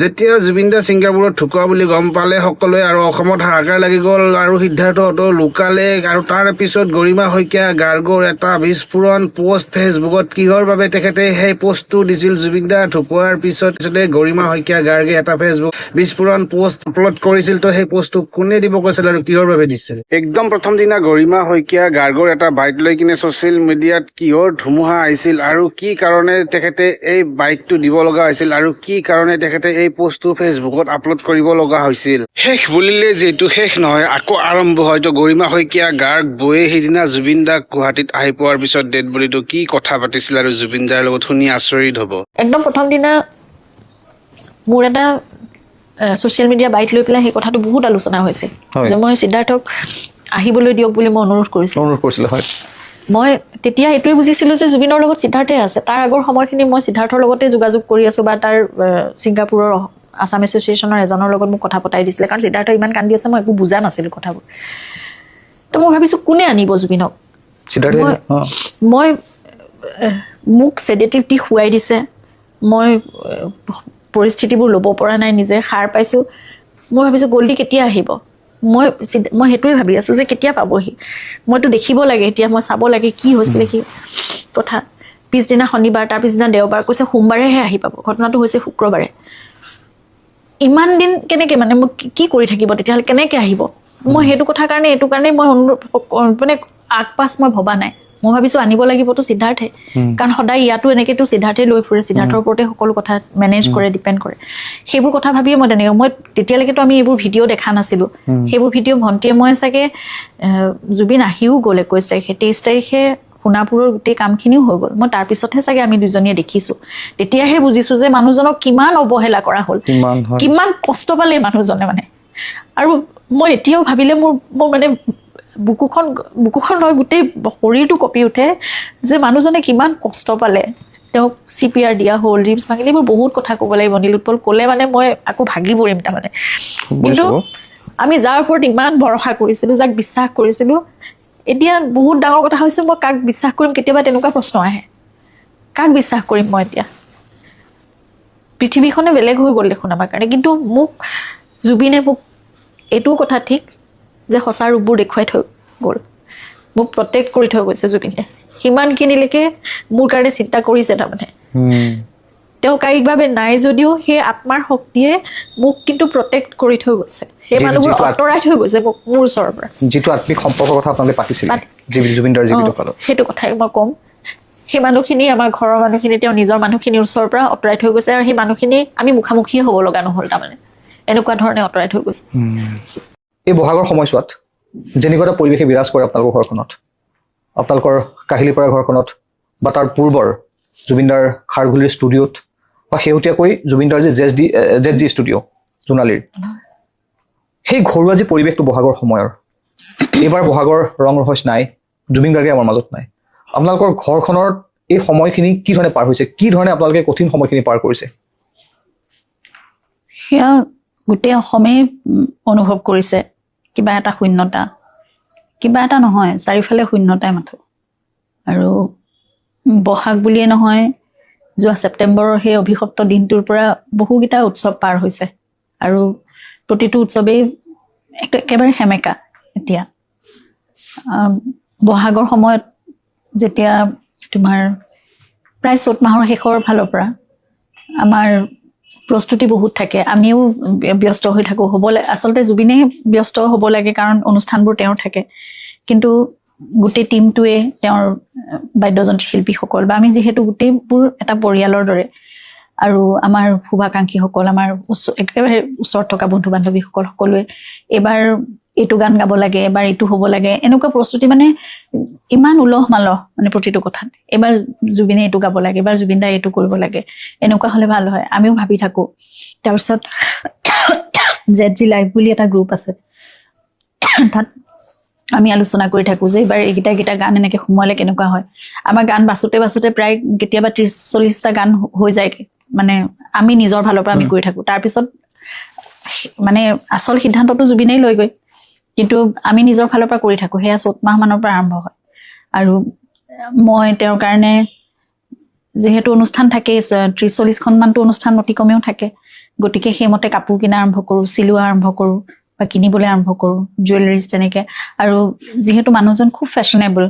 যেতিয়া জুবিন দা ছিংগাপুৰত ঢুকুৱা বুলি গম পালে সকলোৱে আৰু অসমত হাহাকাৰ লাগি গ'ল আৰু সিদ্ধাৰ্থহঁতো লুকালে আৰু তাৰ পিছত গৰিমা শইকীয়া গাৰ্গৰ এটা বিস্ফোৰণ পোষ্ট ফেচবুকত কিহৰ বাবে তেখেতে সেই পোষ্টটো দিছিল জুবিন দা ঢুকুৱাৰ পিছতে গৰিমা শইকীয়া গাৰ্গে এটা ফেচবুক বিস্ফোৰণ পোষ্ট আপলোড কৰিছিল তো সেই পোষ্টটো কোনে দিব কৈছিল আৰু কিহৰ বাবে দিছিল একদম প্ৰথম দিনা গৰিমা শইকীয়া গাৰ্গৰ এটা বাইক লৈ কিনে ছ'চিয়েল মিডিয়াত কিহৰ ধুমুহা আহিছিল আৰু কি কাৰণে তেখেতে এই বাইকটো দিব লগা হৈছিল আৰু কি কাৰণে তেখেতে এই পোষ্টটো ফেচবুকত আপলোড কৰিব লগা হৈছিল শেষ বুলিলে যিহেতু শেষ নহয় আকৌ আৰম্ভ হয়তো গৰিমা শইকীয়া গাৰ্গ বয়ে সেইদিনা জুবিন দাক গুৱাহাটীত আহি পোৱাৰ পিছত ডেড বডিটো কি কথা পাতিছিল আৰু জুবিন দাৰ লগত শুনি আচৰিত হ'ব একদম প্ৰথম দিনা মোৰ এটা ছ'চিয়েল মিডিয়া বাইট লৈ পেলাই সেই কথাটো বহুত আলোচনা হৈছে যে মই সিদ্ধাৰ্থক আহিবলৈ দিয়ক বুলি মই অনুৰোধ কৰিছিলোঁ হয় মই তেতিয়া এইটোৱে বুজিছিলোঁ যে জুবিনৰ লগত সিদ্ধাৰ্থে আছে তাৰ আগৰ সময়খিনি মই সিদ্ধাৰ্থৰ লগতে যোগাযোগ কৰি আছোঁ বা তাৰ ছিংগাপুৰৰ আছাম এছ'চিয়েশ্যনৰ এজনৰ লগত মোক কথা পতাই দিছিলে কাৰণ সিদ্ধাৰ্থ ইমান কান্দি আছে মই একো বুজা নাছিলোঁ কথাবোৰ তো মই ভাবিছোঁ কোনে আনিব জুবিনক মই মোক ছেডেটিভ দি শুৱাই দিছে মই পৰিস্থিতিবোৰ ল'ব পৰা নাই নিজে সাৰ পাইছোঁ মই ভাবিছোঁ গল্ডি কেতিয়া আহিব মই সেইটোৱে ভাবি আছোঁ যে কেতিয়া পাবহি মইতো দেখিব লাগে এতিয়া মই চাব লাগে কি হৈছিলে কি কথা পিছদিনা শনিবাৰ তাৰ পিছদিনা দেওবাৰ কৈছে সোমবাৰেহে আহি পাব ঘটনাটো হৈছে শুক্ৰবাৰে ইমান দিন কেনেকৈ মানে মোক কি কৰি থাকিব তেতিয়াহ'লে কেনেকৈ আহিব মই সেইটো কথাৰ কাৰণে এইটো কাৰণেই মই মানে আগপাছ মই ভবা নাই মই ভাবিছোঁ আনিব লাগিবতো সিদ্ধাৰ্থে কাৰণ সদায় ইয়াতো এনেকৈতো সিদ্ধাৰ্থে লৈ ফুৰে সিদ্ধাৰ্থৰ ওপৰতে সকলো কথা মেনেজ কৰে ডিপেণ্ড কৰে সেইবোৰ কথা ভাবিয়ে মই তেনেকৈ মই তেতিয়ালৈকেতো আমি এইবোৰ ভিডিঅ' দেখা নাছিলোঁ সেইবোৰ ভিডিঅ' ভণ্টিয়ে মই চাগে জুবিন আহিও গ'ল 21 তাৰিখে 23 তাৰিখে সোণাপুৰৰ গোটেই কামখিনিও হৈ গ'ল মই তাৰপিছতহে চাগে আমি দুজনীয়ে দেখিছোঁ তেতিয়াহে বুজিছোঁ যে মানুহজনক কিমান অৱহেলা কৰা হ'ল কিমান কষ্ট পালে মানুহজনে মানে আৰু মই এতিয়াও ভাবিলে মোৰ মানে বুকুখন নহয় গোটেই শৰীৰটো কঁপি উঠে যে মানুহজনে কিমান কষ্ট পালে তেওঁক CPR দিয়া হ'ল ৰিপছ ভাঙিলে এইবোৰ বহুত কথা ক'ব লাগিব নীলোৎপল ক'লে মানে মই আকৌ ভাগি পৰিম তাৰমানে কিন্তু আমি যাৰ ওপৰত ইমান ভৰসা কৰিছিলোঁ যাক বিশ্বাস কৰিছিলোঁ এতিয়া বহুত ডাঙৰ কথা হৈছে মই কাক বিশ্বাস কৰিম কেতিয়াবা তেনেকুৱা প্ৰশ্ন আহে কাক বিশ্বাস কৰিম মই এতিয়া পৃথিৱীখনে বেলেগ হৈ গ'ল দেখোন আমাৰ কাৰণে কিন্তু মোক জুবিনে মোক এইটোও কথা ঠিক যে সঁচা ৰূপবোৰ দেখুৱাই থৈ গ'ল মোক প্ৰটেক্ট কৰি থৈ গৈছে জুবিনে সিমানখিনিলৈকে মোৰ কাৰণে চিন্তা কৰিছে তাৰমানে তেওঁ কায়িকভাৱে নাই যদিও সেই আত্মাৰ শক্তিয়ে মোক কিন্তু প্ৰটেক্ট কৰি থৈ গৈছে সেই মানুহবোৰ আঁতৰাই থৈ গৈছে মোৰ ওচৰৰ পৰা যিটো আত্মিক সম্পৰ্কৰ কথা আপোনালোকে পাতিছিল জুবিনদাৰ জীৱিত কালত সেইটো কথাই মই ক'ম সেই মানুহখিনি আমাৰ ঘৰৰ মানুহখিনি তেওঁ নিজৰ মানুহখিনিৰ ওচৰৰ পৰা আঁতৰাই থৈ গৈছে আৰু সেই মানুহখিনি আমি মুখামুখিয়ে হ'ব লগা নহ'ল তাৰমানে এনেকুৱা ধৰণে আঁতৰাই থৈ গৈছে এই বহাগৰ সময়ছোৱাত যেনেকুৱা এটা পৰিৱেশে বিৰাজ কৰে আপোনালোকৰ ঘৰখনত আপোনালোকৰ কাহিলীপাৰা ঘৰখনত বা তাৰ পূৰ্বৰ জুবিনদাৰ খাৰঘুলিৰ ষ্টুডিঅ'ত বা শেহতীয়াকৈ জুবিনদাৰ যে ZD ষ্টুডিঅ' জোনালীৰ সেই ঘৰুৱা যি পৰিৱেশটো বহাগৰ সময়ৰ এইবাৰ বহাগৰ ৰং ৰহস্য নাই জুবিন গাৰ্গে আমাৰ মাজত নাই আপোনালোকৰ ঘৰখনৰ এই সময়খিনি কি ধৰণে পাৰ হৈছে কি ধৰণে আপোনালোকে কঠিন সময়খিনি পাৰ কৰিছে সেয়া গোটেই অসমেই অনুভৱ কৰিছে কিবা এটা শূন্যতা কিবা এটা নহয় চাৰিওফালে শূন্যতাই মাথো আৰু বহাগ বুলিয়ে নহয় যোৱা ছেপ্টেম্বৰৰ সেই অভিশপ্ত দিনটোৰ পৰা বহুকেইটা উৎসৱ পাৰ হৈছে আৰু প্ৰতিটো উৎসৱেই একেবাৰে সেমেকা এতিয়া বহাগৰ সময়ত যেতিয়া তোমাৰ প্ৰায় চ'ত মাহৰ শেষৰ ফালৰ পৰা আমাৰ প্ৰস্তুতি বহুত থাকে আমিও ব্যস্ত হৈ থাকোঁ আচলতে জুবিনে ব্যস্ত হ'ব লাগে কাৰণ অনুষ্ঠানবোৰ তেওঁৰ থাকে কিন্তু গোটেই টীমটোৱে তেওঁৰ বাদ্যযন্ত্ৰী শিল্পীসকল বা আমি যিহেতু গোটেইবোৰ এটা পৰিয়ালৰ দৰে আৰু আমাৰ শুভাকাংক্ষীসকল আমাৰ একেবাৰে ওচৰত থকা বন্ধু বান্ধৱীসকল সকলোৱে এইবাৰ এইটো গান গাব লাগে এবাৰ এইটো হ'ব লাগে এনেকুৱা প্ৰস্তুতি মানে ইমান উলহ মালহ মানে প্ৰতিটো কথাত এবাৰ জুবিনে এইটো গাব লাগে এবাৰ জুবিন দাই এইটো কৰিব লাগে এনেকুৱা হ'লে ভাল হয় আমিও ভাবি থাকোঁ তাৰপিছত ZG লাইভ বুলি এটা গ্ৰুপ আছে তাত আমি আলোচনা কৰি থাকোঁ যে এইবাৰ এইকেইটা গান এনেকৈ সোমোৱালে কেনেকুৱা হয় আমাৰ গান বাছোতে প্ৰায় কেতিয়াবা 30-40টা গান হৈ যায়গৈ মানে আমি নিজৰ ফালৰ পৰা আমি কৰি থাকোঁ তাৰপিছত মানে আচল সিদ্ধান্তটো জুবিনেই লৈ গৈ কিন্তু আমি নিজৰ ফালৰ পৰা কৰি থাকোঁ সেয়া 4 মাহমানৰ পৰা আৰম্ভ হয় আৰু মই তেওঁৰ কাৰণে যিহেতু অনুষ্ঠান থাকে 30-40খনমানটো অনুষ্ঠান অতি কমেও থাকে গতিকে সেইমতে কাপোৰ কিনা আৰম্ভ কৰোঁ, চিলোৱা আৰম্ভ কৰোঁ বা কিনিবলৈ আৰম্ভ কৰোঁ, জুৱেলাৰিজ তেনেকৈ। আৰু যিহেতু মানুহজন খুব ফেশ্বনেবল,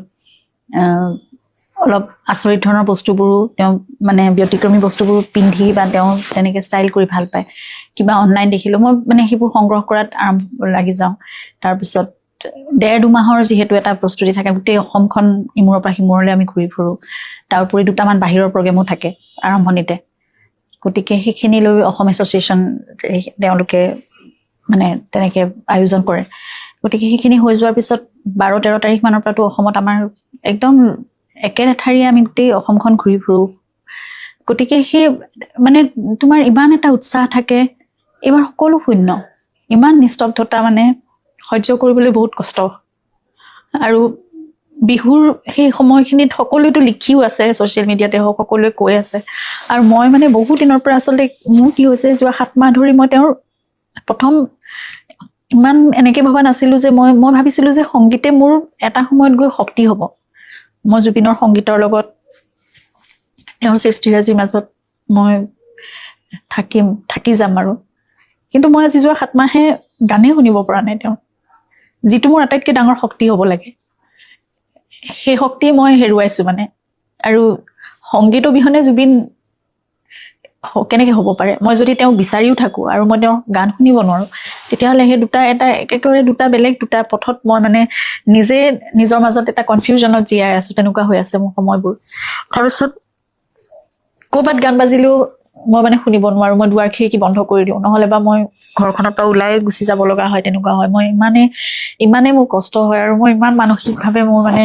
অলপ আচৰিত ধৰণৰ বস্তুবোৰো তেওঁ মানে ব্যতিক্ৰমী বস্তুবোৰ পিন্ধি বা তেওঁ তেনেকৈ ষ্টাইল কৰি ভাল পায়। কিবা অনলাইন দেখিলোঁ মই মানে সেইবোৰ সংগ্ৰহ কৰাত লাগি যাওঁ। তাৰপিছত 1.5-2 মাহৰ যিহেতু এটা প্ৰস্তুতি থাকে, গোটেই অসমখন ইমূৰৰ পৰা সিমূৰলৈ আমি ঘূৰি ফুৰোঁ। তাৰ উপৰি 2টামান বাহিৰৰ প্ৰগ্ৰেমো থাকে আৰম্ভণিতে। গতিকে সেইখিনি লৈ অসম এছ'চিয়েশ্যন তেওঁলোকে মানে তেনেকৈ আয়োজন কৰে। গতিকে সেইখিনি হৈ যোৱাৰ পিছত 12-13 তাৰিখ মানৰ পৰাতো অসমত আমাৰ একদম একেলেঠাৰিয়ে আমি গোটেই অসমখন ঘূৰি ফুৰোঁ। গতিকে সেই মানে তোমাৰ ইমান এটা উৎসাহ থাকে। এইবাৰ সকলো শূন্য, ইমান নিস্তব্ধতা, মানে সহ্য কৰিবলৈ বহুত কষ্ট। আৰু বিহুৰ সেই সময়খিনিত সকলোৱেতো লিখিও আছে, ছ'চিয়েল মিডিয়াতে হওক সকলোৱে কৈ আছে। আৰু মই মানে বহুত দিনৰ পৰা আচলতে মোৰ কি হৈছে, যোৱা 7 মাহ ধৰি মই তেওঁৰ প্ৰথম ইমান এনেকৈ ভবা নাছিলোঁ যে মই ভাবিছিলোঁ যে সংগীতে মোৰ এটা সময়ত গৈ শক্তি হ'ব। মই জুবিনৰ সংগীতৰ লগত তেওঁৰ সৃষ্টিৰাজিৰ মাজত মই থাকি যাম আৰু। কিন্তু মই আজি যোৱা 7 মাহে গানেই শুনিব পৰা নাই তেওঁৰ, যিটো মোৰ আটাইতকৈ ডাঙৰ শক্তি হ'ব লাগে। সেই শক্তি মই হেৰুৱাইছোঁ মানে। আৰু সংগীত অবিহনে জুবিন কেনেকৈ হ'ব পাৰে? মই যদি তেওঁক বিচাৰিও থাকোঁ আৰু মই তেওঁৰ গান শুনিব নোৱাৰোঁ, তেতিয়াহ'লে সেই একেবাৰে দুটা বেলেগ পথত মই মানে নিজে নিজৰ মাজত এটা কনফিউজনত জীয়াই আছোঁ। তেনেকুৱা হৈ আছে মোৰ সময়বোৰ। তাৰপিছত ক'ৰবাত গান বাজিলেও মই মানে শুনিব নোৱাৰোঁ। মই দুৱাৰ খিৰিকী বন্ধ কৰি দিওঁ, নহ'লে বা মই ঘৰখনৰ পৰা ওলাই গুচি যাব লগা হয়। তেনেকুৱা হয়। মই ইমানেই মোৰ কষ্ট হয়। আৰু মই ইমান মানসিকভাৱে মোৰ মানে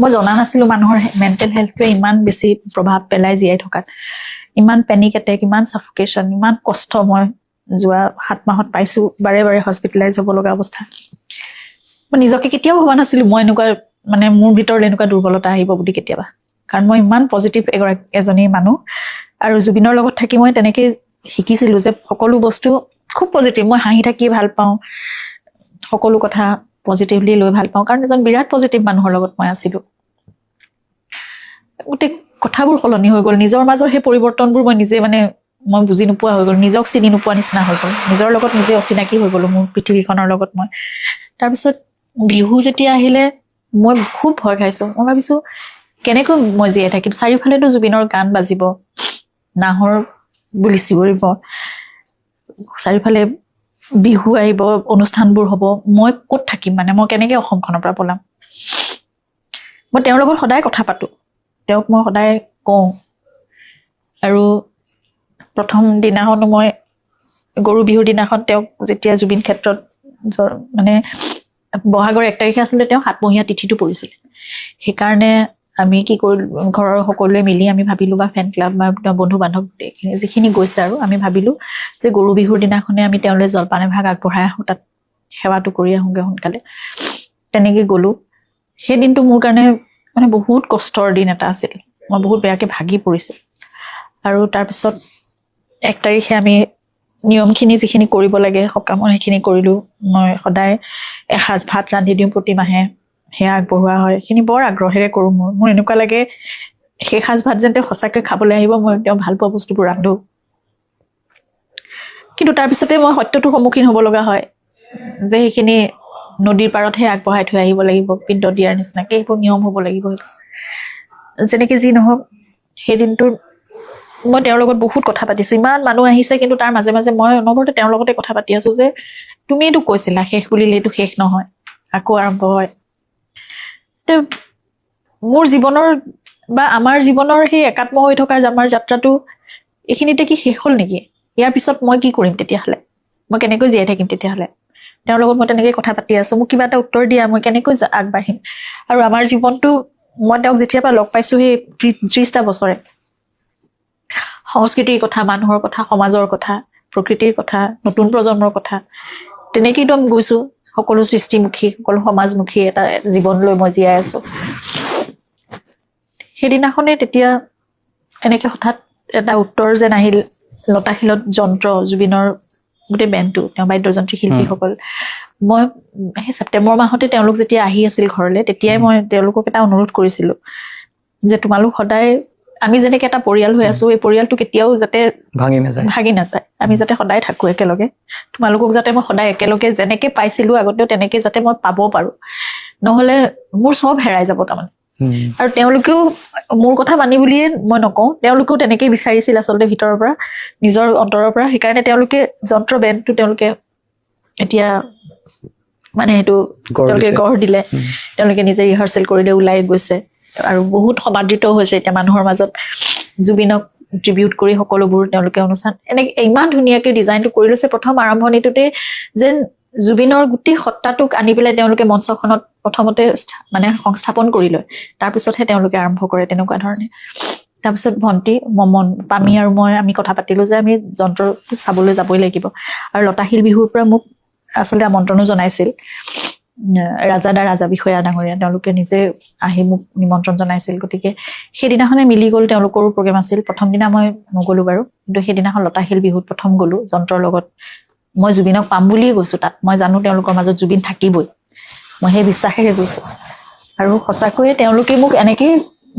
মই জনা নাছিলোঁ মানুহৰ মেণ্টেল হেল্থটোৱে ইমান বেছি প্ৰভাৱ পেলাই জীয়াই থকাত। ইমান পেনিক এটেক, ইমান ছাফোকেশ্যন, ইমান কষ্ট মই যোৱা 7 মাহত পাইছোঁ। বাৰে বাৰে হস্পিটেলাইজ হ'ব লগা অৱস্থা। মই নিজকে কেতিয়াও ভবা নাছিলোঁ মই এনেকুৱা মানে মোৰ ভিতৰত এনেকুৱা দুৰ্বলতা আহিব বুলি কেতিয়াবা। কাৰণ মই ইমান পজিটিভ এজনী মানুহ। আৰু জুবিনৰ লগত থাকি মই তেনেকৈ শিকিছিলোঁ যে সকলো বস্তু খুব পজিটিভ। মই হাঁহি থাকি ভাল পাওঁ, সকলো কথা পজিটিভলি লৈ ভাল পাওঁ, কাৰণ এজন বিৰাট পজিটিভ মানুহৰ লগত মই আছিলোঁ। গোটেই কথাবোৰ সলনি হৈ গ'ল। নিজৰ মাজৰ সেই পৰিৱৰ্তনবোৰ মই বুজি নোপোৱা হৈ গ'ল। নিজক চিনি নোপোৱা নিচিনা হৈ গ'ল। নিজৰ লগত নিজে অচিনাকি হৈ গ'লোঁ, মোৰ পৃথিৱীখনৰ লগত মই। তাৰপিছত বিহু যেতিয়া আহিলে মই খুব ভয় খাইছোঁ। মই ভাবিছোঁ কেনেকৈ মই জীয়াই থাকিম? চাৰিওফালেতো জুবিনৰ গান বাজিব, নাহৰ বুলি চিঞৰিব, চাৰিওফালে বিহু আহিব, অনুষ্ঠানবোৰ হ'ব। মই ক'ত থাকিম? মানে মই কেনেকৈ অসমখনৰ পৰা পলাম? মই তেওঁৰ লগত সদায় কথা পাতোঁ, তেওঁক মই সদায় কওঁ। আৰু প্ৰথম দিনাখনো মই গৰু বিহুৰ দিনাখন তেওঁক যেতিয়া জুবিন ক্ষেত্ৰত মানে বহাগৰ 1 তাৰিখে আছিলে, তেওঁ 7মহীয়া তিথিটো পৰিছিল। সেইকাৰণে আমি কি কৰিলোঁ, ঘৰৰ সকলোৱে মিলি আমি ভাবিলোঁ, বা ফেন ক্লাব বা বন্ধু বান্ধৱ যিখিনি গৈছে আৰু আমি ভাবিলোঁ যে গৰু বিহুৰ দিনাখনে আমি তেওঁলৈ জলপান এভাগ আগবঢ়াই আহোঁ, তাত সেৱাটো কৰি আহোঁগৈ সোনকালে। তেনেকৈ গ'লোঁ। সেই দিনটো মোৰ কাৰণে মানে বহুত কষ্টৰ দিন এটা আছিল। মই বহুত বেয়াকৈ ভাগি পৰিছোঁ। আৰু তাৰপিছত 1 তাৰিখে আমি নিয়মখিনি যিখিনি কৰিব লাগে সকামৰ সেইখিনি কৰিলোঁ। মই সদায় এসাঁজ ভাত ৰান্ধি দিওঁ প্ৰতি মাহে, সেয়া আগবঢ়োৱা হয়। সেইখিনি বৰ আগ্ৰহেৰে কৰোঁ। মোৰ এনেকুৱা লাগে সেই সাঁজ ভাত যেন তেওঁ সঁচাকৈ খাবলৈ আহিব, মই তেওঁ ভাল পোৱা বস্তুবোৰ ৰান্ধোঁ। কিন্তু তাৰপিছতে মই সত্যটোৰ সন্মুখীন হ'ব লগা হয় যে সেইখিনি নদীৰ পাৰতহে আগবঢ়াই থৈ আহিব লাগিব, পিণ্ড দিয়াৰ নিচিনাকৈ সেইবোৰ নিয়ম হ'ব লাগিব। যেনেকৈ যি নহওক, সেই দিনটোৰ মই তেওঁৰ লগত বহুত কথা পাতিছোঁ। ইমান মানুহ আহিছে, কিন্তু তাৰ মাজে মাজে মই অনবৰতে তেওঁৰ লগতে কথা পাতি আছোঁ যে তুমিতো কৈছিলা শেষ বুলিলেতো শেষ নহয়, আকৌ আৰম্ভ হয়। মোৰ জীৱনৰ বা আমাৰ জীৱনৰ সেই একাত্ম হৈ থকাৰ আমাৰ যাত্ৰাটো এইখিনিতে কি শেষ হ'ল নেকি? ইয়াৰ পিছত মই কি কৰিম তেতিয়াহ'লে? মই কেনেকৈ জীয়াই থাকিম তেতিয়াহ'লে? তেওঁৰ লগত মই তেনেকৈ কথা পাতি আছোঁ, মোক কিবা এটা উত্তৰ দিয়া, মই কেনেকৈ আগবাঢ়িম? আৰু আমাৰ জীৱনটো মই তেওঁক যেতিয়াৰ পৰা লগ পাইছোঁ সেই 30টা বছৰে, সংস্কৃতিৰ কথা, মানুহৰ কথা, সমাজৰ কথা, প্ৰকৃতিৰ কথা, নতুন প্ৰজন্মৰ কথা, তেনেকৈতো আমি গৈছোঁ। সকলো সৃষ্টিমুখী, সকলো সমাজমুখী এটা জীৱনলৈ মই জীয়াই আছোঁ। সেইদিনাখনে তেতিয়া এনেকৈ হঠাৎ এটা উত্তৰ যেন আহিল। লতাশিলত যন্ত্ৰ, জুবিনৰ গোটেই বেণ্ডটো, তেওঁ বাদ্যযন্ত্ৰী শিল্পীসকল। মই সেই ছেপ্টেম্বৰ মাহতে তেওঁলোক যেতিয়া আহি আছিল ঘৰলৈ, তেতিয়াই মই তেওঁলোকক এটা অনুৰোধ কৰিছিলোঁ যে তোমালোক সদায় আমি যেনেকে এটা পৰিয়াল হৈ আছো এই পৰিয়ালটো কেতিয়াও যাতে ভাঙি নাযায় আমি যাতে সদায় থাকো একেলগে তোমালোকক যাতে মই সদায় একেলগে যেনেকে পাইছিলো আগতেও তেনেকে যাতে মই পাব পাৰো নহলে মোৰ চব হেৰাই যাব তাৰমানে আৰু তেওঁলোকেও মোৰ কথা মানি বুলিয়ে মই নকওঁ তেওঁলোকেও তেনেকেই বিচাৰিছিল আচলতে ভিতৰৰ পৰা নিজৰ অন্তৰৰ পৰা সেইকাৰণে তেওঁলোকে যন্ত্ৰ বেণ্ডটো তেওঁলোকে এতিয়া মানে সেইটো তেওঁলোকে গঢ় দিলে তেওঁলোকে নিজে ৰিহাৰ্চেল কৰিলে ওলাই গৈছে আৰু বহুত সমাদৃত হৈছে এতিয়া মানুহৰ মাজত জুবিনক ট্ৰিবিউট কৰি সকলোবোৰ তেওঁলোকে অনুষ্ঠান এনেকে ইমান ধুনীয়াকৈ ডিজাইনটো কৰি লৈছে প্ৰথম আৰম্ভণিটোতে যেন জুবিনৰ গোটেই সত্তাটোক আনি পেলাই তেওঁলোকে মঞ্চখনত প্ৰথমতে মানে সংস্থাপন কৰি লয় তাৰপিছতহে তেওঁলোকে আৰম্ভ কৰে তেনেকুৱা ধৰণে তাৰপিছত ভণ্টি মমন পামি আৰু মই আমি কথা পাতিলো যে আমি যন্ত্ৰটো চাবলৈ যাবই লাগিব আৰু লতাশিল বিহুৰ পৰা মোক আচলতে আমন্ত্ৰণো জনাইছিল ৰাজা বিষয়া ডাঙৰীয়া তেওঁলোকে নিজে আহি মোক নিমন্ত্ৰণ জনাইছিল গতিকে সেইদিনাখনে মিলি গ'ল তেওঁলোকৰো প্ৰগ্ৰেম আছিল প্ৰথম দিনা মই নগ'লো বাৰু কিন্তু সেইদিনাখন লতাশিল বিহুত প্ৰথম গ'লো যন্ত্ৰৰ লগত মই জুবিনক পাম বুলিয়ে গৈছো তাত মই জানো তেওঁলোকৰ মাজত জুবিন থাকিবই মই সেই বিশ্বাসেৰে গৈছো আৰু সঁচাকৈয়ে তেওঁলোকে মোক এনেকৈ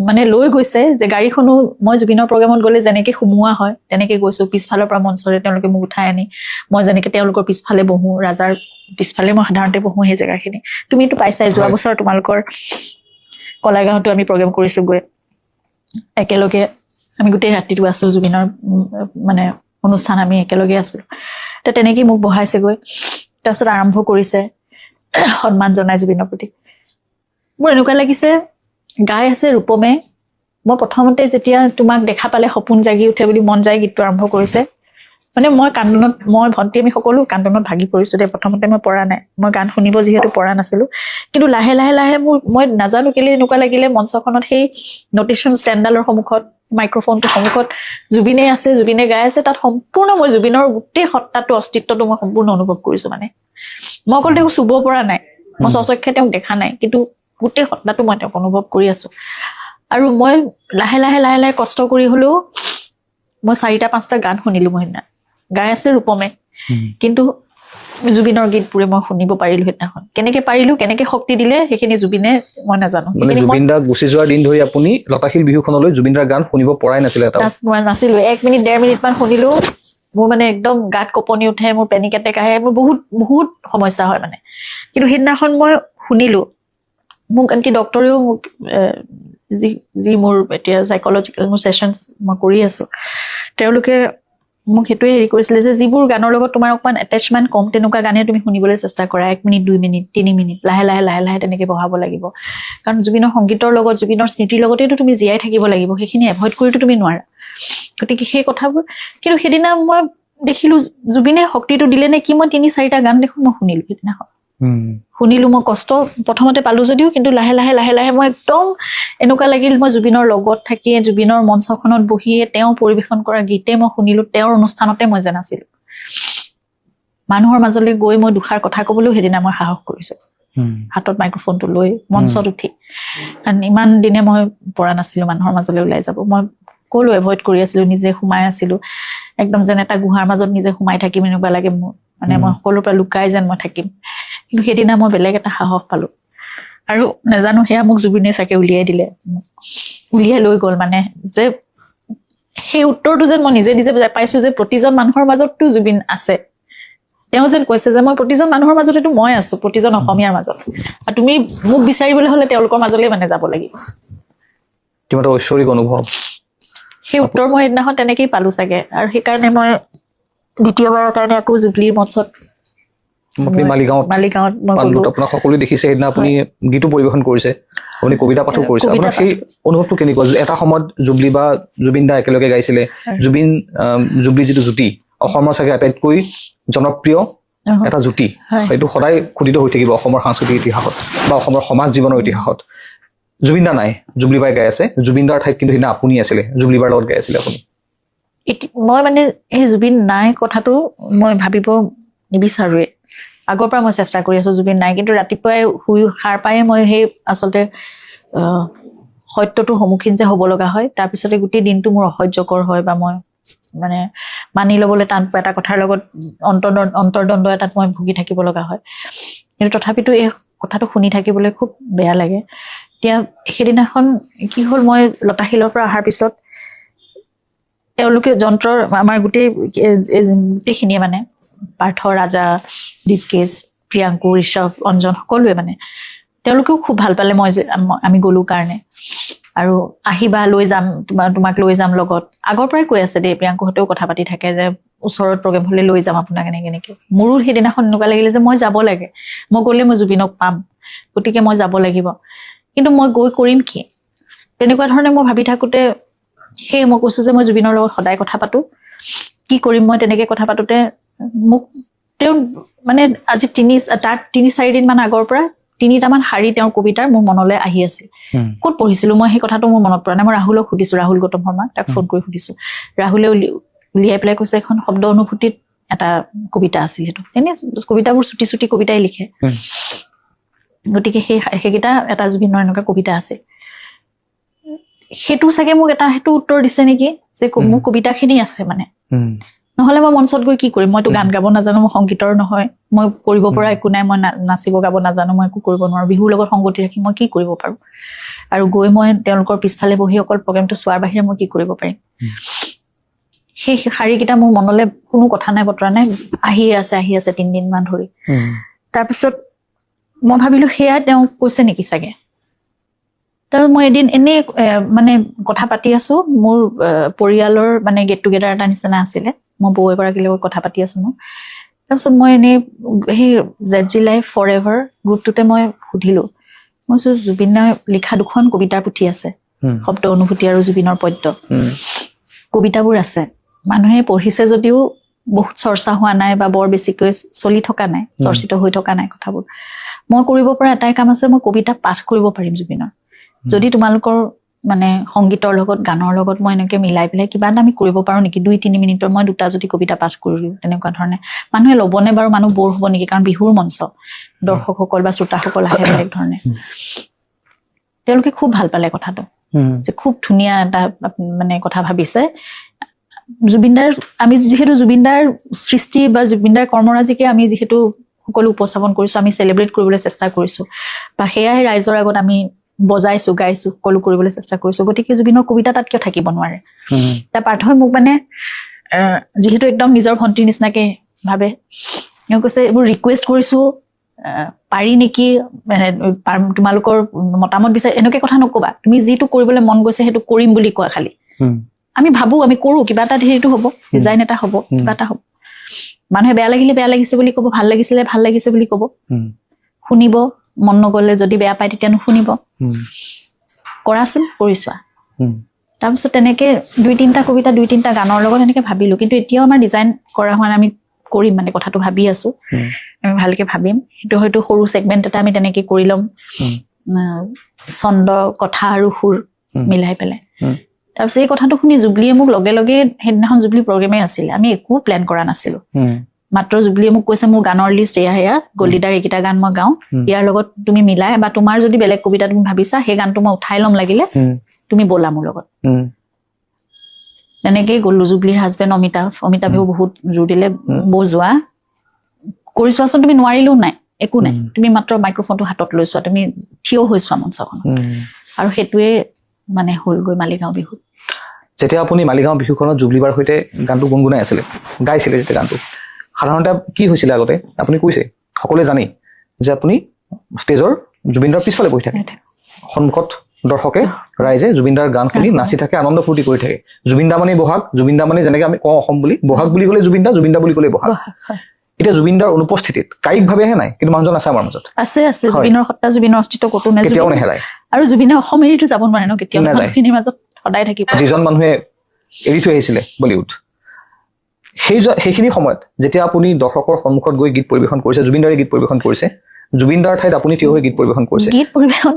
মানে লৈ গৈছে যে গাড়ীখনো মই জুবিনৰ প্ৰগ্ৰেমত গ'লে যেনেকৈ সোমোৱা হয় তেনেকৈ গৈছো পিছফালৰ পৰা মঞ্চৰে তেওঁলোকে মোক উঠাই আনি মই যেনেকৈ তেওঁলোকৰ পিছফালে বহোঁ ৰাজাৰ পিছফালে মই সাধাৰণতে বহোঁ সেই জেগাখিনি তুমিতো পাইছাই যোৱা বছৰ তোমালোকৰ কলাগাঁৱতো আমি প্ৰগ্ৰেম কৰিছোঁ গৈ একেলগে আমি গোটেই ৰাতিটো আছো জুবিনৰ মানে অনুষ্ঠান আমি একেলগে আছো তো তেনেকেই মোক বহাইছেগৈ তাৰপিছত আৰম্ভ কৰিছে সন্মান জনাই জুবিনৰ প্ৰতি মোৰ এনেকুৱা লাগিছে গাই আছে ৰূপমে মই প্ৰথমতে যেতিয়া তোমাক দেখা পালে সপোন জাগি উঠে বুলি মন যায় গীতটো আৰম্ভ কৰিছে মানে মই কান্দনত মই ভণ্টি আমি সকলো কান্দনত ভাগি পৰিছো দে প্ৰথমতে মই পৰা নাই মই গান শুনিব যিহেতু পৰা নাছিলো কিন্তু লাহে মই নাজানো কেলে এনেকুৱা লাগিলে মঞ্চখনত সেই নটিশ্যন ষ্টেণ্ডালৰ সন্মুখত মাইক্ৰফোনটোৰ সন্মুখত জুবিনে আছে জুবিনে গাই আছে তাত সম্পূৰ্ণ মই জুবিনৰ গোটেই সত্তাটো অস্তিত্বটো মই সম্পূৰ্ণ অনুভৱ কৰিছো মানে মই অকল তেওঁক চুব পৰা নাই মই স্বচক্ষে তেওঁক দেখা নাই কিন্তু গোটেই সত্তাটো মই তেওঁক অনুভৱ কৰি আছো আৰু মই লাহে লাহে কষ্ট কৰি হলেও মই 4-5টা গান শুনিলো মই সেইদিনা গাই আছে ৰূপমে কিন্তু জুবিনৰ গীতবোৰে মই শুনিব পাৰিলো সেইদিনাখন কেনেকে পাৰিলো কেনেকে শক্তি দিলে সেইখিনি জুবিনে মই নাজানো জুবিন দা গুচি যোৱাৰ দিন ধৰি আপুনি লতাশিল বিহুখনলৈ জুবিন দাৰ গান শুনিব পৰাই নাছিলে নাছিলো 1 মিনিট 1.5 মিনিট মান শুনিলো মোৰ মানে একদম গাত কঁপনি উঠে মোৰ পেনিক এটেক আহে মোৰ বহুত সমস্যা হয় মানে কিন্তু সেইদিনাখন মই শুনিলো মোক আনকি ডক্টৰেও মোক যি মোৰ এতিয়া সাইকলজিকেল মোৰ সেশনছ মই কৰি আছো তেওঁলোকে মোক সেইটোৱে হেৰি কৰিছিলে যে যিবোৰ গানৰ লগত তোমাৰ অকমান এটেচমেণ্ট কম তেনেকুৱা গানে তুমি শুনিবলৈ চেষ্টা কৰা 1 মিনিট 2 মিনিট 3 মিনিট লাহে লাহে তেনেকে বঢ়াব লাগিব কাৰণ জুবিনৰ সংগীতৰ লগত জুবিনৰ স্মৃতিৰ লগতেতো তুমি জীয়াই থাকিব লাগিব সেইখিনি এভইড কৰিতো তুমি নোৱাৰা গতিকে সেই কথাবোৰ কিন্তু সেইদিনা মই দেখিলো জুবিনে শক্তিটো দিলে নে কি মই 3-4টা গান দেখোন মই শুনিলো সেইদিনাখন শুনিলো মই কষ্ট প্ৰথমতে পালো যদিও কিন্তু লাহে লাহে মই একদম এনেকুৱা লাগিল মই জুবিনৰ লগত থাকি জুবিনৰ মঞ্চখনত বহিয়ে তেওঁ পৰিবেশন কৰা গীতে মই শুনিলো তেওঁৰ অনুষ্ঠানতে মই জানাছিলো মানুহৰ মাজলৈ গৈ মই দুখাৰ কথা ক'বলৈও সেইদিনা মই সাহস কৰিছো হাতত মাইক্ৰফোনটো লৈ মঞ্চত উঠি কাৰণ ইমান দিনে মই পৰা নাছিলো মানুহৰ মাজলৈ ওলাই যাব মই কলো এভইড কৰি আছিলো নিজে সোমাই আছিলো একদম যেন এটা গুহাৰ মাজত নিজে সোমাই থাকিম এনেকুৱা লাগে মোৰ মানে মই সকলোৰ পৰা লুকাই যেন মই থাকিম কিন্তু সেইদিনা মই বেলেগ এটা সাহস পালো আৰু নাজানো সেয়া মোক জুবিনে চাগে উলিয়াই দিলে উলিয়াই লৈ গ'ল মানে যে সেই উত্তৰটো যেন মই নিজে পাইছো যে প্ৰতিজন মানুহৰ মাজততো জুবিন আছে তেওঁ যেন কৈছে যে মই প্ৰতিজন মানুহৰ মাজতেতো মই আছো প্ৰতিজন অসমীয়াৰ মাজত আৰু তুমি মোক বিচাৰিবলৈ হলে তেওঁলোকৰ মাজলৈ মানে যাব লাগিব কিমান ঐশ্বৰিক অনুভৱ সেই উত্তৰ মই সেইদিনাখন তেনেকেই পালো চাগে আৰু সেইকাৰণে মই দ্বিতীয়বাৰৰ কাৰণে আকৌ জুবলিৰ মঞ্চত মালিগাঁৱত আপোনাক সকলোৱে দেখিছে সেইদিনা আপুনি গীতো পৰিৱেশন কৰিছে আপুনি কবিতা পাঠো কৰিছে আপোনাৰ সেই অনুভৱটো কেনেকুৱা এটা সময়ত জুবলি বা জুবিন দা একেলগে গাইছিলে জুবলি যিটো জুতি অসমৰ চাগে আটাইতকৈ জনপ্ৰিয় এটা জুতি সেইটো সদায় খোদিত হৈ থাকিব অসমৰ সাংস্কৃতিক ইতিহাসত বা অসমৰ সমাজ জীৱনৰ ইতিহাসত জুবিন দা নাই জুবলি বাই গাই আছে জুবিন দাৰ ঠাইত কিন্তু সেইদিনা আপুনি আছিলে জুবলি বাৰ লগত গাই আছিলে আপুনি মই মানে এই জুবিন নাই কথাটো মই ভাবিব নিবিচাৰোৱে আগৰ পৰা মই চেষ্টা কৰি আছো জুবিন নাই কিন্তু ৰাতিপুৱাই শুই সাৰ পায়ে মই সেই আচলতে সত্যটোৰ সন্মুখীন যে হ'ব লগা হয় তাৰপিছতে গোটেই দিনটো মোৰ অসহ্যকৰ হয় বা মই মানে মানি ল'বলৈ টান পোৱা এটা কথাৰ লগত অন্তৰ্দ্বন্দ্ব এটাত মই ভুগি থাকিব লগা হয় কিন্তু তথাপিতো এই কথাটো শুনি থাকিবলৈ খুব বেয়া লাগে এতিয়া সেইদিনাখন কি হ'ল মই লতাশিলৰ পৰা অহাৰ পিছত তেওঁলোকে যন্ত্ৰৰ আমাৰ গোটেইখিনিয়ে মানে পাৰ্থ, ৰাজা, দীপকেশ, প্ৰিয়াংকু, ঋষভ, অঞ্জন সকলোৱে মানে তেওঁলোকেও খুব ভাল পালে মই যে আমি গ'লো কাৰণে। আৰু আহিবা, লৈ যাম তোমাক লৈ যাম লগত। আগৰ পৰাই কৈ আছে দেই, প্ৰিয়াংকুহঁতেও কথা পাতি থাকে যে ওচৰত প্ৰগ্ৰেম হ'লে লৈ যাম আপোনাক এনেকে। মোৰো সেইদিনাখন এনেকুৱা লাগিলে যে মই যাব লাগে, মই গ'লে মই জুবিনক পাম, গতিকে মই যাব লাগিব। কিন্তু মই গৈ কৰিম কি, তেনেকুৱা ধৰণে মই ভাবি থাকোঁতে মই কৈছোঁ যে মই জুবিনৰ লগত সদায় কথা পাতোঁ, কি কৰিম মই। তেনেকে কথা পাতোঁতে মোক তেওঁ মানে আজি 3-4 দিনমান আগৰ পৰা 3টামান শাৰী তেওঁৰ কবিতাৰ মোৰ মনলৈ আহি আছিল। ক'ত পঢ়িছিলোঁ মই সেই কথাটো মোৰ মনত পৰা নাই। মই ৰাহুলক সুধিছোঁ, ৰাহুল গৌতম শৰ্মা, তাক ফোন কৰি সুধিছোঁ। ৰাহুলে উলিয়াই পেলাই কৈছে এখন শব্দ অনুভূতিত এটা কবিতা আছিল সেইটো। এনে কবিতাবোৰ চুটি কবিতাই লিখে, গতিকে সেইকেইটা এটা জুবিনৰ এনেকুৱা কবিতা আছে। সেইটো চাগে মোক সেইটো উত্তৰ দিছে নেকি, যে মোৰ কবিতাখিনি আছে মানে। নহ'লে মই মঞ্চত গৈ কি কৰিম? মইতো গান গাব নাজানো, মই সংগীতৰ নহয়, মই কৰিব পৰা একো নাই, মই নাচিব গাব নাজানো, মই একো কৰিব নোৱাৰো। বিহুৰ লগত সংগতি ৰাখি মই কি কৰিব পাৰোঁ? আৰু গৈ মই তেওঁলোকৰ পিছফালে বহি অকল প্ৰগ্ৰেমটো চোৱাৰ বাহিৰে মই কি কৰিব পাৰিম? সেই শাৰীকেইটা মোৰ মনলৈ কোনো কথা নাই, বতৰা নাই, আহিয়ে আছে 3 দিনমান ধৰি। তাৰপিছত মই ভাবিলোঁ সেয়া তেওঁ কৈছে নেকি চাগে। তাৰপিছত মই এদিন এনেই মানে কথা পাতি আছোঁ, মোৰ পৰিয়ালৰ মানে গেট টুগেডাৰ এটা নিচিনা আছিলে, মই বৌ এগৰাকীৰ লগত কথা পাতি আছোঁ মই। তাৰপিছত মই এনেই সেই ZG Life Forever গ্ৰুপটোতে মই সুধিলোঁ, মই কৈছোঁ জুবিনে লিখা 2খন কবিতাৰ পুথি আছে, শব্দ অনুভূতি আৰু জুবিনৰ পদ্য। কবিতাবোৰ আছে, মানুহে পঢ়িছে যদিও বহুত চৰ্চা হোৱা নাই বা বৰ বেছিকৈ চলি থকা নাই, চৰ্চিত হৈ থকা নাই কথাবোৰ। মই কৰিব পৰা এটাই কাম আছে, মই কবিতা পাঠ কৰিব পাৰিম জুবিনৰ। যদি তোমালোকৰ মানে সংগীতৰ লগত গানৰ লগত মই এনেকে মিলাই পেলাই কিবা এটা আমি কৰিব পাৰোঁ নেকি, 2-3 মিনিটৰ মই 2টা যদি কবিতা পাঠ কৰিলোঁ, তেনেকুৱা ধৰণে মানুহে ল'বনে বাৰু? মানুহ বৰ হ'ব নেকি? কাৰণ বিহুৰ মঞ্চ, দৰ্শকসকল বা শ্ৰোতাসকল আহে বেলেগ ধৰণে। তেওঁলোকে খুব ভাল পালে কথাটো, যে খুব ধুনীয়া এটা মানে কথা ভাবিছে। জুবিনদাৰ আমি যিহেতু জুবিনদাৰ সৃষ্টি বা জুবিনদাৰ কৰ্মৰাজিকে আমি যিহেতু সকলো উপস্থাপন কৰিছোঁ, আমি চেলিব্ৰেট কৰিবলৈ চেষ্টা কৰিছোঁ, বা সেয়াই ৰাইজৰ আগত আমি বজাইছোঁ, গাইছোঁ, সকলো কৰিবলৈ চেষ্টা কৰিছোঁ। গতিকে জুবিনৰ কবিতা তাত কিয় থাকিব নোৱাৰে? তাৰ পাৰ্থই মোক মানে যিহেতু একদম নিজৰ ভণ্টিৰ নিচিনাকে ভাবে, তেওঁ কৈছে এইবোৰ ৰিকুৱেষ্ট কৰিছোঁ, পাৰি নেকি, তোমালোকৰ মতামত বিচাৰি এনেকৈ কথা নক'বা, তুমি যিটো কৰিবলৈ মন গৈছে সেইটো কৰিম বুলি কোৱা। খালি আমি ভাবোঁ, আমি কৰোঁ, কিবা এটা হেৰিটো হ'ব, ডিজাইন এটা হ'ব, কিবা এটা হ'ব। মানুহে বেয়া লাগিলে বেয়া লাগিছে বুলি ক'ব, ভাল লাগিছিলে ভাল লাগিছে বুলি ক'ব, শুনিব। মন নগ'লে যদি বেয়া পায় তেতিয়া নুশুনিব। কৰাচোন, কৰি চোৱা। তাৰপিছত তেনেকে 2-3টা কবিতা, 2-3টা গানৰ লগত এনেকে ভাবিলোঁ। কিন্তু এতিয়াও আমাৰ ডিজাইন কৰা হোৱা নাই, আমি কৰিম মানে, কথাটো ভাবি আছোঁ, আমি ভালকে ভাবিম। সেইটো হয়তো সৰু ছেগমেণ্ট এটা আমি তেনেকে কৰি ল'ম, ছন্দ, কথা আৰু সুৰ মিলাই পেলাই। তাৰপিছত এই কথাটো শুনি জুবলিয়ে মোক লগে লগে, সেইদিনাখন জুবলি প্ৰগ্ৰেমে আছিলে, আমি একো প্লেন কৰা নাছিলোঁ, মাত্ৰ জুবলিয়ে মোক কৈছে মোৰ গানৰ লিষ্ট এয়া, গলিদাৰ এইকেইটা গান মই গাওঁ, ইয়াৰ লগত তুমি মিলাই, বা তোমাৰ যদি বেলেগ কবিতা তুমি ভাবিছা সেই গানটো মই উঠাই ল'ম লাগিলে, তুমি ব'লা মোৰ লগত। তেনেকেই গ'লো। জুবলিৰ হাজবেণ্ড অমিতাভেও বহুত জোৰ দিলে, বৌ যোৱা, কৰি চোৱাচোন, তুমি নোৱাৰিলেও নাই, একো নাই, তুমি মাত্ৰ মাইক্ৰফোনটো হাতত লৈ চোৱা, তুমি থিয় হৈ চোৱা মঞ্চখনত। আৰু সেইটোৱে মানে হ'লগৈ মালিগাঁও বিহুত। যেতিয়া আপুনি মালিগাঁও বিহুখনত জুবলিবাৰ সৈতে গানটো গুণগুণাই আছিলে, গাইছিলে যেতিয়া গানটো, সাধাৰণতে কি হৈছিলে আগতে? আপুনি কৈছে, সকলোৱে জানে যে আপুনি ষ্টেজৰ জুবিনদাৰ পিছফালে বহি থাকে, সন্মুখত দৰ্শকে, ৰাইজে জুবিনদাৰ গান শুনি নাচি থাকে, আনন্দ ফূৰ্তি কৰি থাকে। জুবিনদা মানে বহাগ, জুবিনদা মানে যেনেকে আমি কওঁ অসম বুলি, বহাগ বুলি ক'লে জুবিনদা, জুবিনদা বুলি ক'লে বহাগ। এতিয়া জুবিনদাৰ অনুপস্থিতিত কায়িকভাৱেহে নাই, কিন্তু মানুহজন আছে আমাৰ মাজত, আছে। জুবিনৰ সত্তা, জুবিনৰ অস্তিত্ব ক'তো নাই, কেতিয়াও নেহেৰাই। আৰু জুবিনে অসম এৰিতো যাব নোৱাৰে ন, কেতিয়াও মানুহখিনিৰ মাজত সদায় থাকিব। যিজন মানুহে এৰি থৈ আহিছিলে বলিউড, সেইখিনি সময়ত যেতিয়া আপুনি দৰ্শকৰ সন্মুখত গৈ গীত পৰিৱেশন কৰিছে, জুবিনদাৰে গীত পৰিৱেশন কৰিছে, জুবিনদাৰ ঠাইত আপুনি থিয় হৈ গীত পৰিৱেশন কৰিছে। গীত পৰিৱেশন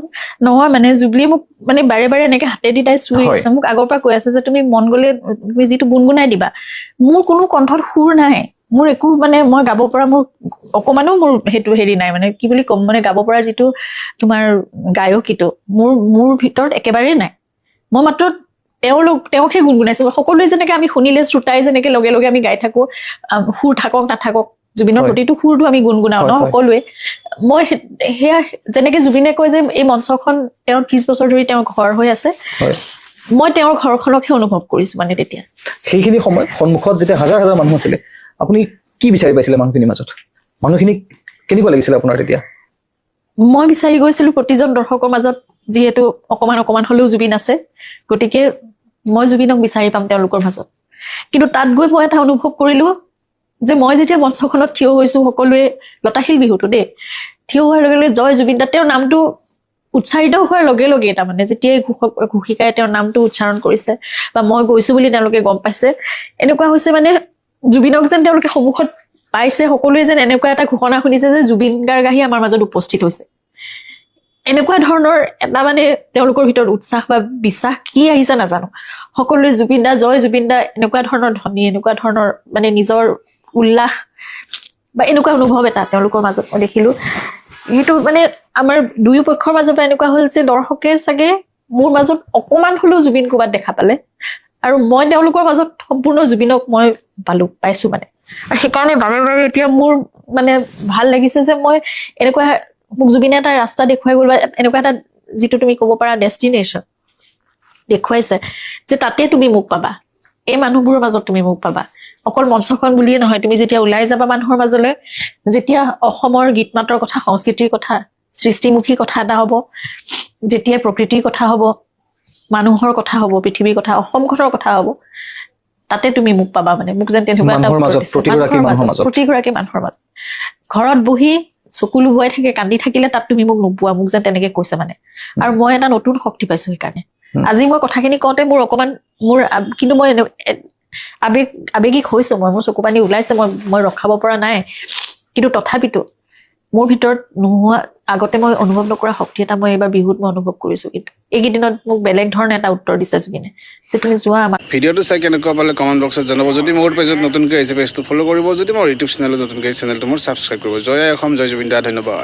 নহয় মানে, জুবলিয়ে মোক মানে বাৰে বাৰে এনেকে হাতেদি তাই চুই আছে, মোক আগৰ পৰা কৈ আছে যে তুমি মন গ'লে তুমি যিটো গুণগুণাই দিবা। মোৰ কোনো কণ্ঠত সুৰ নাই, মোৰ একো মানে মই গাব পৰা, মোৰ অকমানো মোৰ সেইটো হেৰি নাই, মানে কি বুলি ক'ম, মানে গাব পৰা যিটো তোমাৰ গায়কীটো মোৰ ভিতৰত একেবাৰেই নাই। মই মাত্ৰ তেওঁকহে গুণগুণাইছো। সকলোৱে যেনেকে আমি শুনিলে শ্ৰোতাই যেনেকে লগে লগে আমি গাই থাকো, সুৰ থাকক নাথাকক, জুবিনৰ প্ৰতিটো সুৰটো আমি গুণগুণাও ন সকলোৱে। মই সেয়া যেনেকে জুবিনে কয় যে এই মঞ্চখন তেওঁৰ 30 বছৰ ধৰি তেওঁৰ ঘৰ হৈ আছে, মই তেওঁৰ ঘৰখনকহে অনুভৱ কৰিছোঁ মানে তেতিয়া। সেইখিনি সময়ত সন্মুখত যেতিয়া হাজাৰ হাজাৰ মানুহ আছিলে আপুনি কি বিচাৰি পাইছিলে মানুহখিনিৰ মাজত? মানুহখিনি কেনেকুৱা লাগিছিলে আপোনাৰ তেতিয়া? মই বিচাৰি গৈছিলোঁ প্ৰতিজন দৰ্শকৰ মাজত, যিহেতু অকণমান অকণমান হ'লেও জুবিন আছে, গতিকে মই জুবিনক বিচাৰি পাম তেওঁলোকৰ মাজত। কিন্তু তাত গৈ মই এটা অনুভৱ কৰিলোঁ যে মই যেতিয়া মঞ্চখনত থিয় হৈছোঁ, সকলোৱে লতাশিল বিহুটো দেই, থিয় হোৱাৰ লগে লগে জয় জুবিন দা তেওঁৰ নামটো উচ্চাৰিত হোৱাৰ লগে লগে তাৰমানে যেতিয়াই ঘোষিকাই তেওঁৰ নামটো উচ্চাৰণ কৰিছে বা মই গৈছোঁ বুলি তেওঁলোকে গম পাইছে, এনেকুৱা হৈছে মানে জুবিনক যেন তেওঁলোকে সন্মুখত পাইছে, সকলোৱে যেন এনেকুৱা এটা ঘোষণা শুনিছে যে জুবিন গাৰ্গ আহি আমাৰ মাজত উপস্থিত হৈছে। এনেকুৱা ধৰণৰ এটা মানে তেওঁলোকৰ ভিতৰত উৎসাহ বা বিশ্বাস কি আহিছে নাজানো, সকলোৱে জুবিন দা জয় জুবিন দা এনেকুৱা ধৰণৰ ধ্বনি, এনেকুৱা ধৰণৰ মানে নিজৰ উল্লাস বা এনেকুৱা অনুভৱ এটা তেওঁলোকৰ মাজত মই দেখিলোঁ। সেইটো মানে আমাৰ দুয়ো পক্ষৰ মাজৰ পৰা এনেকুৱা হ'ল যে দৰ্শকে চাগে মোৰ মাজত অকণমান হ'লেও জুবিন ক'ৰবাত দেখা পালে, আৰু মই তেওঁলোকৰ মাজত সম্পূৰ্ণ জুবিনক মই পাইছোঁ মানে। আৰু সেইকাৰণে বাৰে বাৰে এতিয়া মোৰ মানে ভাল লাগিছে যে মই এনেকুৱা মোক জুবিনে এটা ৰাস্তা দেখুৱাই গ'ল বা এনেকুৱা এটা যিটো তুমি ক'ব পাৰা ডেষ্টিনেশ্যন দেখুৱাইছে যে তাতে তুমি মোক পাবা, এই মানুহবোৰৰ মাজত তুমি মোক পাবা। অকল মঞ্চখন বুলিয়ে নহয়, তুমি যেতিয়া ওলাই যাবা মানুহৰ মাজলৈ, যেতিয়া অসমৰ গীত মাতৰ কথা, সংস্কৃতিৰ কথা, সৃষ্টিমুখী কথা এটা হ'ব, যেতিয়া প্ৰকৃতিৰ কথা হ'ব, মানুহৰ কথা হ'ব, পৃথিৱীৰ কথা, অসমখনৰ কথা হ'ব, তাতে তুমি মোক পাবা মানে। মোক যেন তেনেকুৱা এটা প্ৰতিগৰাকী মানুহৰ মাজত ঘৰত বহি চকু লুবুৱাই থাকে, কান্দি থাকিলে তাত তুমি মোক নোপোৱা, মোক যেন তেনেকে কৈছে মানে। আৰু মই এটা নতুন শক্তি পাইছোঁ সেইকাৰণে। আজি মই কথাখিনি কওঁতে মোৰ অকণমান কিন্তু মই আৱেগিক হৈছোঁ, মোৰ চকু পানী ওলাইছে, মই ৰখাব পৰা নাই। কিন্তু তথাপিতো মোৰ ভিতৰত নোহোৱা, আগতে মই অনুভৱ নকৰা শক্তি এটা মই এইবাৰ বিহুত মই অনুভৱ কৰিছোঁ। কিন্তু এইকেইদিনত মোক বেলেগ ধৰণে এটা উত্তৰ দিছে জুবিনে যে তুমি যোৱা। আমাৰ ভিডিঅ'টো চাই কেনেকুৱা পালে কমেণ্ট বক্সত জনাব। যদি মোৰ পেজত নতুনকৈ আহিছে পেজটো ফ'ল' কৰিব, যদি মোৰ ইউটিউব চেনেলত নতুনকৈ আহিছে চেনেলটো মোৰ ছাবস্ক্ৰাইব কৰিব। জয় অসম, জয় জুবিন দা, ধন্যবাদ।